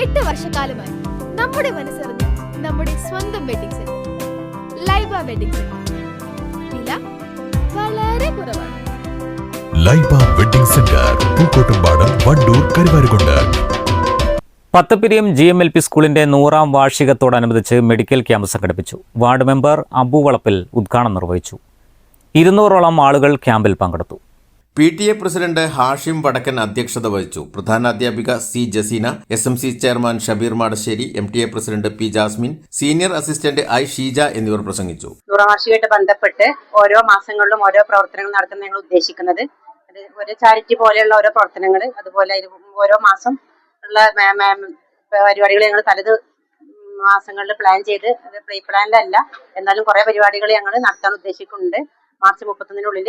8 വർഷക്കാലമായി നമ്മുടെ മനസ്സറിഞ്ഞ് നമ്മുടെ സ്വന്തം wedding centre Laiba wedding centre. വില വളരെ കുറവാണ്. Laiba wedding centre, Pookkottumpadam, Wandoor, Karuvarakundu. Pathappiriyam GMLP സ്കൂളിന്റെ 100ാം വാർഷികത്തോടനുബന്ധിച്ച് മെഡിക്കൽ ക്യാമ്പ് സംഘടിപ്പിച്ചു. വാർഡ് മെമ്പർ അബു വളപ്പിൽ ഉദ്ഘാടനം നിർവഹിച്ചു. 200ഓളം ആളുകൾ ക്യാമ്പിൽ പങ്കെടുത്തു. PTA പ്രസിഡന്റ് ഹാഷിം വടക്കൻ അധ്യക്ഷത വഹിച്ചു. പ്രധാനാധ്യാപിക C Jaseena, SMC chairman Shabeer Madasseri, MTA president P Jasmin, senior assistant I Sheeja എന്നിവർ പ്രസംഗിച്ചു. 100ാം വാർഷികമായിട്ട് ബന്ധപ്പെട്ട് ഓരോ മാസങ്ങളിലും ഓരോ പ്രവർത്തനങ്ങൾ നടത്തുന്ന ഞങ്ങൾ ഉദ്ദേശിക്കുന്നത് ഒരു ചാരിറ്റി പോലെയുള്ള ഓരോ പ്രവർത്തനങ്ങൾ, അതുപോലെ ഓരോ മാസം ഉള്ള പരിപാടികൾ ഞങ്ങൾ തലത് മാസങ്ങളിൽ പ്ലാൻ ചെയ്ത്, പ്രീ പ്ലാനിലല്ല എന്നാലും കുറെ പരിപാടികൾ ഞങ്ങൾ നടത്താൻ ഉദ്ദേശിക്കുന്നുണ്ട്. മാർച്ച് 31-നുള്ളിൽ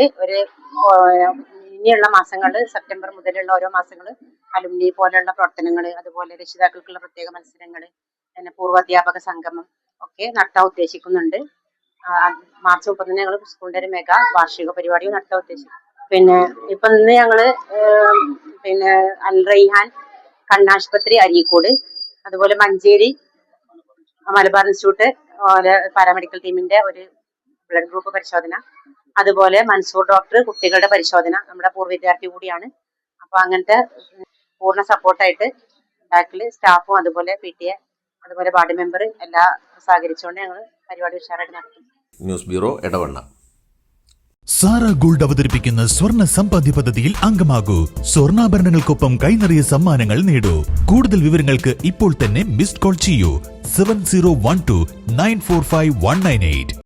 ഇനിയുള്ള മാസങ്ങളിൽ സെപ്റ്റംബർ മുതലുള്ള ഓരോ മാസങ്ങൾ അലുമിനി പോലെയുള്ള പ്രവർത്തനങ്ങൾ, അതുപോലെ രക്ഷിതാക്കൾക്കുള്ള പ്രത്യേക മത്സരങ്ങൾ, പിന്നെ പൂർവ്വാധ്യാപക സംഗമം ഒക്കെ നടത്താൻ ഉദ്ദേശിക്കുന്നുണ്ട്. മാർച്ച് 30-ന് ഞങ്ങൾ സ്കൂളിന്റെ ഒരു മെഗാ വാർഷിക പരിപാടിയും നടത്താൻ ഉദ്ദേശിക്കും. പിന്നെ ഇപ്പൊ ഇന്ന് ഞങ്ങള് അൽ റൈഹാൻ കണ്ണാശുപത്രി അരീക്കോട്, അതുപോലെ മഞ്ചേരി മലബാർ ഇൻസ്റ്റിറ്റ്യൂട്ട് പാരാമെഡിക്കൽ ടീമിന്റെ ഒരു ബ്ലഡ് ഗ്രൂപ്പ് പരിശോധന, അതുപോലെ മൻസൂർ ഡോക്ടർ കുട്ടികളുടെ പരിശോധന, നമ്മുടെ പൂർവ്വ വിദ്യാർത്ഥി കൂടിയാണ്. അപ്പൊ അങ്ങനത്തെ പൂർണ്ണ സപ്പോർട്ടായിട്ട് ബാക്കിൽ സ്റ്റാഫും അതുപോലെ PTA അതുപോലെ വാർഡ് മെമ്പർ എല്ലാം സഹകരിച്ചുകൊണ്ട് ഞങ്ങൾ പരിപാടി ഉഷാറായിട്ട് നടത്തും. News bureau, Edavanna. Zara Gold അവതരിപ്പിക്കുന്ന സ്വർണ്ണ സമ്പാദ്യ പദ്ധതിയിൽ അംഗമാകൂ. സ്വർണ്ണാഭരണങ്ങൾക്കൊപ്പം കൈനിറിയ സമ്മാനങ്ങൾ നേടൂ. കൂടുതൽ വിവരങ്ങൾക്ക് ഇപ്പോൾ തന്നെ മിസ്ഡ് കോൾ ചെയ്യൂ 7012 945 198.